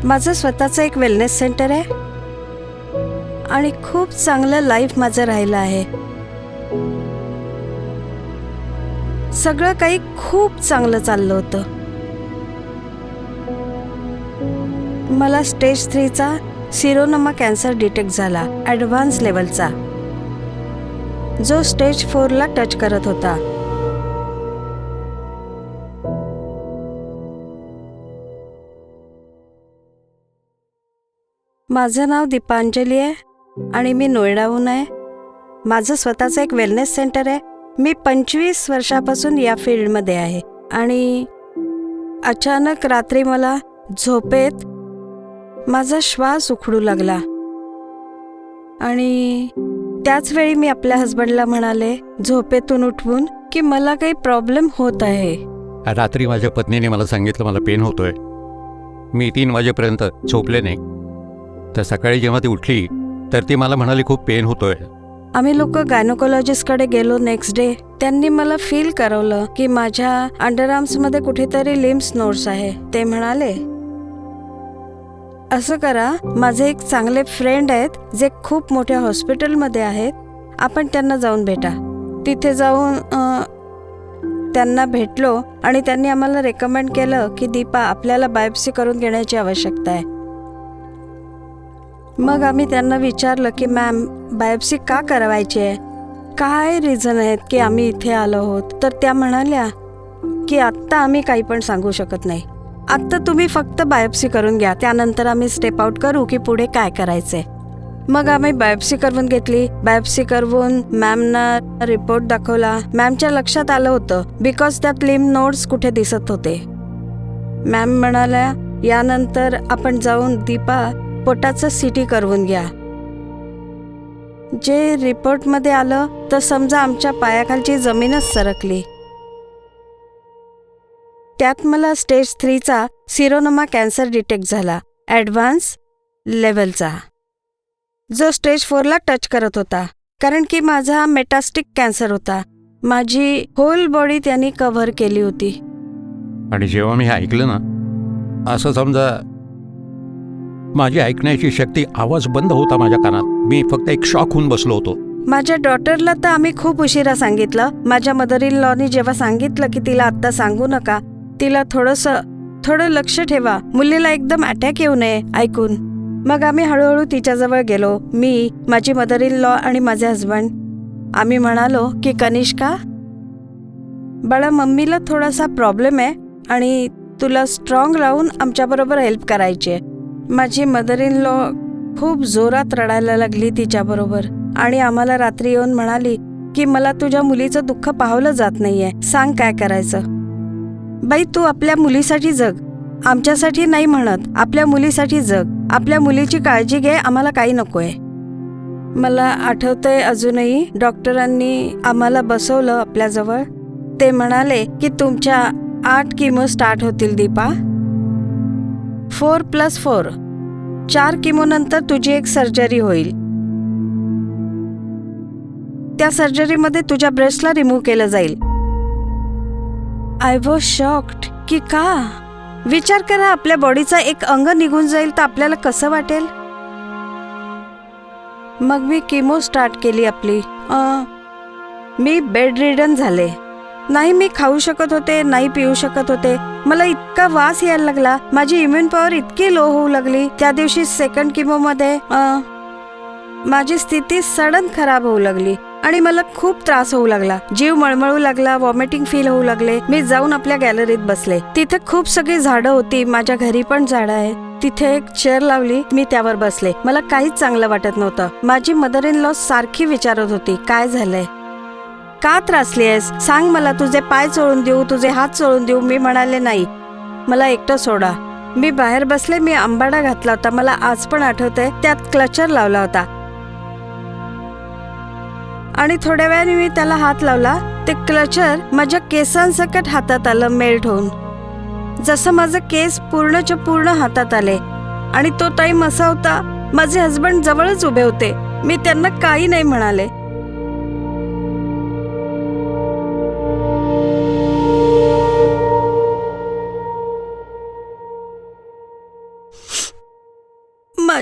माझं स्वतःचं एक वेलनेस सेंटर आहे आणि खूप चांगलं लाईफ माझं राहिलं आहे. सगळं काही खूप चांगलं चाललं होतं. मला स्टेज 3चा सिरोनोमा कॅन्सर डिटेक्ट झाला, ॲडव्हान्स लेवलचा, जो स्टेज 4ला टच करत होता. माझं नाव दीपांजली आहे आणि मी नोएडाहून आहे. माझं स्वतःचं एक वेलनेस सेंटर आहे. मी 25 वर्षापासून या फील्डमध्ये आहे आणि अचानक रात्री मला झोपेत माझा श्वास उखडू लागला आणि त्याच वेळी मी आपल्या हसबंडला म्हणाले झोपेतून उठवून की मला काही प्रॉब्लेम होत आहे. रात्री माझ्या पत्नीने मला सांगितलं मला पेन होतोय. मी 3 वाजेपर्यंत झोपले नाही. तर सकाळी जेव्हा ती उठली तर ती मला म्हणाली खूप पेन होतोय. आम्ही लोक गायनोकोलॉजिस्टकडे गेलो नेक्स्ट डे. त्यांनी मला फील करवलं की माझ्या अंडरआर्म्समध्ये कुठेतरी लिम्स नोड्स आहे. ते म्हणाले असं करा, माझे एक चांगले फ्रेंड आहेत जे खूप मोठ्या हॉस्पिटलमध्ये आहेत, आपण त्यांना जाऊन भेटा. तिथे जाऊन त्यांना भेटलो आणि त्यांनी आम्हाला रेकमेंड केलं की दीपा आपल्याला बायोप्सी करून घेण्याची आवश्यकता आहे. मग आम्ही त्यांना विचारलं की मॅम बायोप्सी का करवायची आहे, काय रिझन आहेत की आम्ही इथे आलो आहोत. तर त्या म्हणाल्या की आत्ता आम्ही काही पण सांगू शकत नाही, आत्ता तुम्ही फक्त बायोप्सी करून घ्या, त्यानंतर आम्ही स्टेप आउट करू की पुढे काय करायचंय. मग आम्ही बायोप्सी करवून घेतली. बायोप्सी करवून मॅमना रिपोर्ट दाखवला. मॅमच्या लक्षात आलं होतं बिकॉज त्यात लिम्फ नोड्स कुठे दिसत होते. मॅम म्हणाल्या यानंतर आपण जाऊन दीपा पोटाचं CT करवून घ्या. जे रिपोर्टमध्ये आलं तर समजा आमच्या पायाखालची जमीनच सरकली. त्यात मला स्टेज 3चा सिरोनोमा कॅन्सर डिटेक्ट झाला, ॲडव्हान्स लेवलचा, जो स्टेज 4ला टच करत होता. कारण की माझा मेटास्टिक कॅन्सर होता. माझी होल बॉडी त्यांनी कव्हर केली होती. आणि जेव्हा मी हे ऐकलं ना, असं समजा माझी ऐकण्याची शक्ती, आवाज बंद होता माझ्या कानात. मी फक्त एक शॉक होऊन बसलो होतो. माझ्या डॉटरला तर आम्ही खूप उशिरा सांगितलं. माझ्या मदर इन लॉनी जेव्हा सांगितलं की तिला आत्ता सांगू नका, तिला थोडं लक्ष ठेवा, मुलीला एकदम अटॅक येऊ नये ऐकून. मग आम्ही हळूहळू तिच्याजवळ गेलो. मी, माझी मदर इन लॉ आणि माझे हसबंड. आम्ही म्हणालो की कनिष्का बाळा, मम्मीला थोडासा प्रॉब्लेम आहे आणि तुला स्ट्रॉंग राहून आमच्याबरोबर हेल्प करायची आहे. माझी मदर इन लॉ खूप जोरात रडायला लागली तिच्याबरोबर आणि आम्हाला रात्री येऊन म्हणाली की मला तुझ्या मुलीचं दुःख पाहवलं जात नाहीये, सांग काय करायचं. बाई, तू आपल्या मुलीसाठी जग, आमच्यासाठी नाही म्हणत, आपल्या मुलीसाठी जग, आपल्या मुलीची काळजी घे, आम्हाला काही नकोय. मला आठवतंय अजूनही, डॉक्टरांनी आम्हाला बसवलं आपल्याजवळ. ते म्हणाले की तुमच्या 8 किमो स्टार्ट होतील दीपा, 4+4, 4 किमोनंतर तुझी एक सर्जरी होईल. त्या सर्जरीमध्ये तुझ्या ब्रेस्टला रिमूव्ह केलं जाईल. आय वॉज शॉक्ड की का? विचार करा, आपल्या बॉडीचा एक अंग निघून जाईल तर आपल्याला कसं वाटेल. मग मी किमो स्टार्ट केली आपली. मी बेड रिडन झाले. नाही मी खाऊ शकत होते, नाही पिऊ शकत होते. मला इतका वास यायला लागला, माझी इम्युन पॉवर इतकी लो होऊ लागली. त्या दिवशी 2nd किमोमध्ये माझी स्थिती सडन खराब होऊ लागली आणि मला खूप त्रास होऊ लागला. जीव मळमळू लागला, वॉमिटिंग फील होऊ लागले. मी जाऊन आपल्या गॅलरीत बसले. तिथे खूप सगळी झाडं होती, माझ्या घरी पण झाडं आहे. तिथे एक चेअर लावली, मी त्यावर बसले. मला काहीच चांगलं वाटत नव्हतं. माझी मदर इन लॉ सारखी विचारत होती काय झालंय, का त्रासली आहेस, सांग मला, तुझे पाय चोळून देऊ, तुझे हात चोळून देऊ. मी म्हणाले नाही, मला एकटं सोडा. मी बाहेर बसले. मी आंबाडा घातला होता, मला आज पण आठवतंय. त्यात क्लचर लावला होता आणि थोड्या वेळाने मी त्याला हात लावला. ते क्लचर माझ्या केसांसकट हातात आलं, मेल्ट होऊन. जसं माझं केस पूर्णच्या पूर्ण हातात आले. आणि तो टाइम असा होता, माझे हसबंड जवळच उभे होते. मी त्यांना काही नाही म्हणाले.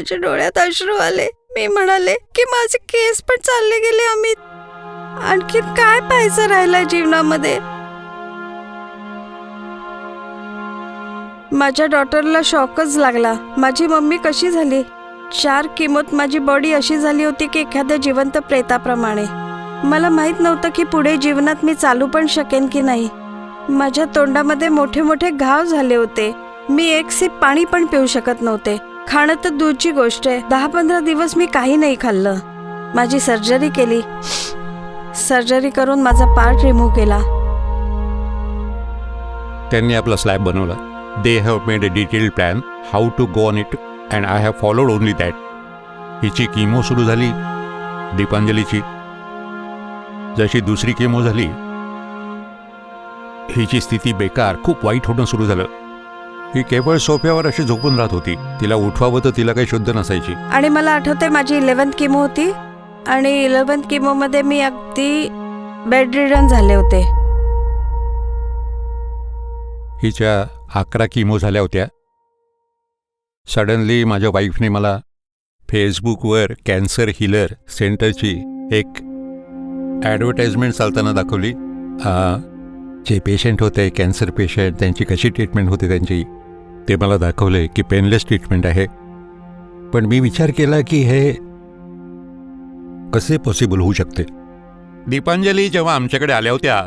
माझ्या डोळ्यात अश्रू आले. मी म्हणाले की माझे केस पण चालले गेले अमित. आणखी काय पाहायचं राहिलं जीवनामध्ये. माझ्या डॉटरला शॉकच लागला. माझी मम्मी कशी झाली. 4 किमोत माझी बॉडी अशी झाली होती की एखाद्या जिवंत प्रेताप्रमाणे. मला माहित नव्हतं की पुढे जीवनात मी चालू पण शकेन की नाही. माझ्या तोंडामध्ये मोठे मोठे घाव झाले होते. मी एक सिप पाणी पण पिऊ शकत नव्हते. खाणं तर दूरची गोष्ट आहे. 10-15 दिवस मी काही नाही खाल्लं. माझी सर्जरी केली. सर्जरी करून माझा पार्ट रिमूव्ह केला. त्यांनी आपला स्लॅब बनवला. They have made a detailed plan how to go on it and I have followed only that. हिची किमो सुरू झाली दीपांजलीची. जशी दुसरी किमो झाली हिची स्थिती बेकार, खूप वाईट होणं सुरू झालं. ही केवळ सोफ्यावर अशी झोपून राहत होती. तिला उठवावं तर तिला काही शुद्ध नसायची. आणि मला आठवते माझी 11th किमो होती आणि 11th किमोमध्ये मी अगदी बेड रिडन झाले होते. हिच्या 11 किमो झाल्या होत्या. सडनली माझ्या वाईफने मला फेसबुकवर कॅन्सर हिलर सेंटरची एक ॲडव्हर्टाइजमेंट चालताना दाखवली. जे पेशंट होते कॅन्सर पेशंट, त्यांची कशी ट्रीटमेंट होते त्यांची ते मला दाखवले की पेनलेस ट्रीटमेंट आहे. पण मी विचार केला की हे कसे पॉसिबल होऊ शकते. दीपांजली जेव्हा आमच्याकडे आल्या होत्या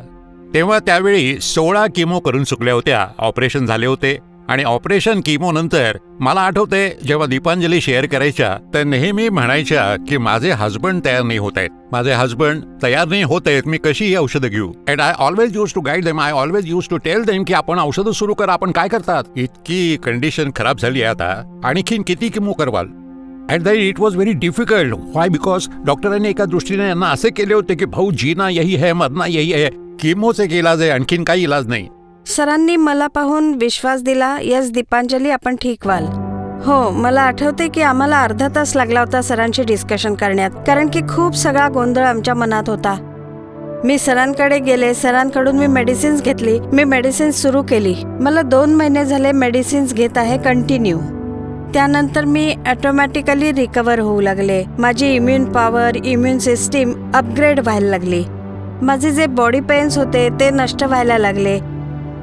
तेव्हा त्यावेळी 16 किमो करून चुकल्या होत्या. ऑपरेशन झाले होते आणि ऑपरेशन किमो नंतर मला आठवते जेव्हा दीपांजली शेअर करायच्या तर नेहमी म्हणायच्या की माझे हजबंड तयार नाही होत आहेत, माझे हजबंड तयार नाही होत आहेत, मी कशी ही औषधं घेऊ. And I always use to guide them, I always use to tell them की आपण औषधं सुरू करा, आपण काय करतात. इतकी कंडिशन खराब झाली आहे आता, आणखीन किती किमो करवाल. And that it was very difficult. Why? Because डॉक्टरांनी एका दृष्टीने यांना असे केले होते की भाऊ जीना यही है मरना यही है. किमोचे एक इलाज आहे, आणखीन काही इलाज नाही. सरांनी मला पाहून विश्वास दिला, यस दीपांजली आपण ठीक व्हाल. हो, मला आठवते की आम्हाला अर्धा तास लागला होता सरांशी डिस्कशन करण्यात, कारण की खूप सगळा गोंधळ आमच्या मनात होता. मी सरांकडे गेले, सरांकडून मी मेडिसिन्स घेतली, मी मेडिसिन्स सुरू केली. मला 2 महिने झाले मेडिसिन्स घेत आहे कंटिन्यू. त्यानंतर मी ऑटोमॅटिकली रिकवर होऊ लागले. माझी immune power, immune system upgrade व्हायला लागली. माझे जे बॉडी पेन्स होते ते नष्ट व्हायला लागले.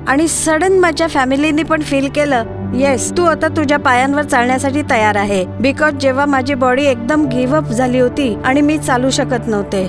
आणि सडन माझ्या फॅमिलीनी पण फील केलं, येस तू आता तुझ्या पायांवर चालण्यासाठी तयार आहे. बिकॉज जेव्हा माझी बॉडी एकदम गिव्हअप झाली होती आणि मी चालू शकत नव्हते,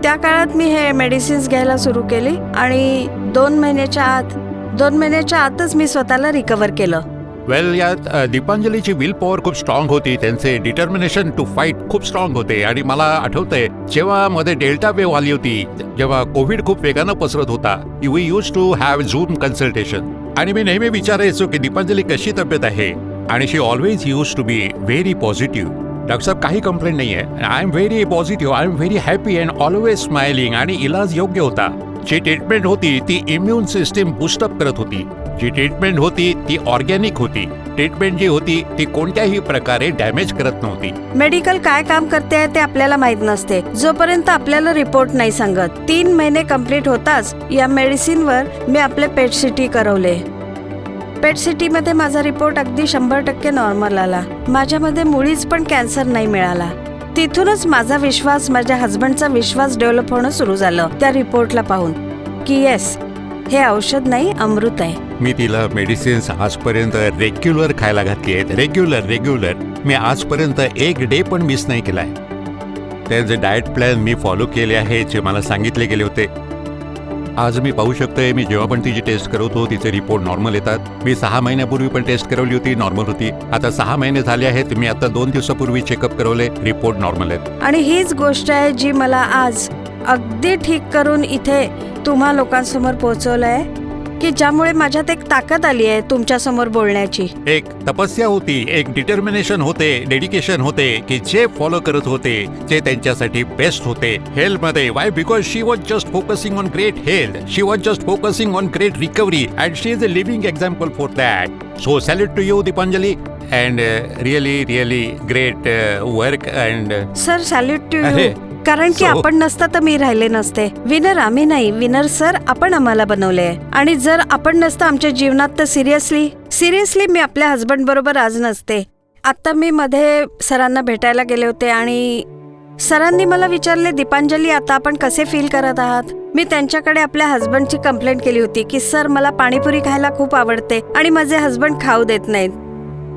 त्या काळात मी हे मेडिसिन्स घ्यायला सुरू केली आणि 2 महिन्याच्या आतच मी स्वतःला रिकवर केलं. वेल, यात दीपांजलीची विल पॉवर खूप स्ट्रॉंग होती, त्यांचे डिटर्मिनेशन टू फाईट खूप स्ट्रॉंग होते. आणि मला आठवतंय जेव्हा मध्ये डेल्टा वेव्ह आली होती, जेव्हा कोविड खूप वेगानं पसरत होता, we use to have Zoom consultation. आणि मी नेहमी विचारायचो की दीपांजली कशी तब्येत आहे. आणि she always use to be very positive. Doctor साहेब काही कंप्लेंट नाही आहे, I am very positive, I am very happy and always smiling. आणि इलाज योग्य होता. जी ट्रीटमेंट होती ती इम्युन सिस्टीम बूस्टअप करत होती. जी ट्रीटमेंट होती ती ऑर्गॅनिक होती. ट्रीटमेंट जी होती ती कोणत्याही प्रकारे डॅमेज करत नव्हती. मेडिकल काय काम करते ते आपल्याला माहित नसते जोपर्यंत आपल्याला रिपोर्ट नाही सांगत. 3 महिने कंप्लीट होताच या मेडिसिनवर मी आपले पेट सिटी करवले. पेट सिटीमध्ये माझा रिपोर्ट अगदी 100% नॉर्मल आला. माझ्यामध्ये मुळीच पण कॅन्सर नाही मिळाला. तिथूनच माझा विश्वास, माझ्या हजबंडचा विश्वास डेव्हलप होणं सुरू झालं त्या रिपोर्टला पाहून की येस हे औषध नाही अमृत आहे. मी तिला मेडिसिन्स आजपर्यंत रेग्युलर खायला घातली आहेत. रेग्युलर मी आजपर्यंत एक डे पण मिस नाही केला आहे. ते जे डाएट प्लॅन मी फॉलो केले आहे, जे मला सांगितले गेले होते, आज मी पाहू शकतोय. मी जेव्हा पण तिची टेस्ट करवतो तिचे रिपोर्ट नॉर्मल येतात. मी 6 महिन्यापूर्वी पण टेस्ट करवली होती, नॉर्मल होती. आता 6 महिने झाले आहेत. मी आता 2 दिवसापूर्वी चेकअप करवले, रिपोर्ट नॉर्मल आहेत. आणि हीच गोष्ट आहे जी मला आज अगदी ठीक करून इथे तुम्हा लोकांसमोर पोहोचवलंय, की ज्यामुळे माझ्यात एक ताकद आली आहे तुमच्या समोर बोलण्याची. एक तपस्या होती, एक डिटर्मिनेशन होते, डेडिकेशन होते की जे फॉलो करत होते जे त्यांच्यासाठी बेस्ट होते हेल्थमध्ये. Why? Because she was just focusing on great health, she was just focusing on great recovery and she is a living example for that. So salute to you Deepanjali and really great work. And sir salute to you, कारण की आपण नसता तर मी राहिले नसते. Winner आम्ही नाही, winner sir आपण आम्हाला बनवले. आणि जर आपण नसतं आमच्या जीवनात तर सिरियसली मी आपल्या हजबंड बरोबर आज नसते. आता मी मध्ये सरांना भेटायला गेले होते आणि सरांनी मला विचारले, दीपांजली आता आपण कसे फील करत आहात. मी त्यांच्याकडे आपल्या हस्बंडची कंप्लेंट केली होती की सर मला पाणीपुरी खायला खूप आवडते आणि माझे हस्बंड खाऊ देत नाहीत.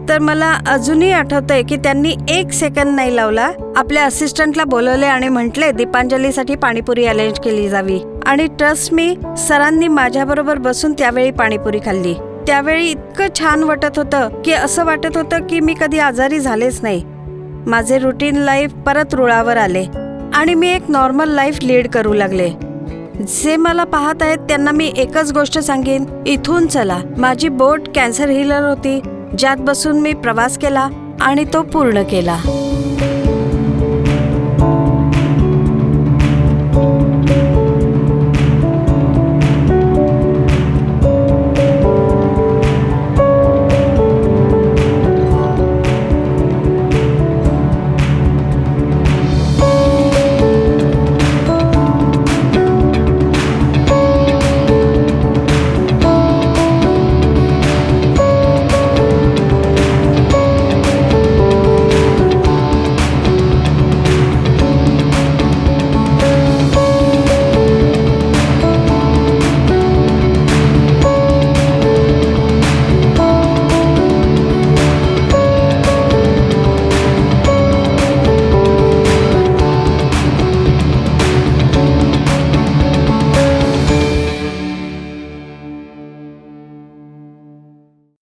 तर मला अजूनही आठवतंय की त्यांनी 1 सेकंद नाही लावला, आपल्या असिस्टंटला बोलवले आणि म्हटले दीपांजलीसाठी पाणीपुरी अरेंज केली जावी. आणि ट्रस्ट मी, सरांनी माझ्याबरोबर बसून त्यावेळी पाणीपुरी खाल्ली. त्यावेळी इतकं छान वाटत होतं की असं वाटत होतं की मी कधी आजारी झालेच नाही. माझे रुटीन लाईफ परत रुळावर आले आणि मी एक नॉर्मल लाईफ लीड करू लागले. जे मला पाहत आहेत त्यांना मी एकच गोष्ट सांगेन, इथून चला. माझी बोट कॅन्सर हिलर होती, ज्यात बसून मी प्रवास केला आणि तो पूर्ण केला.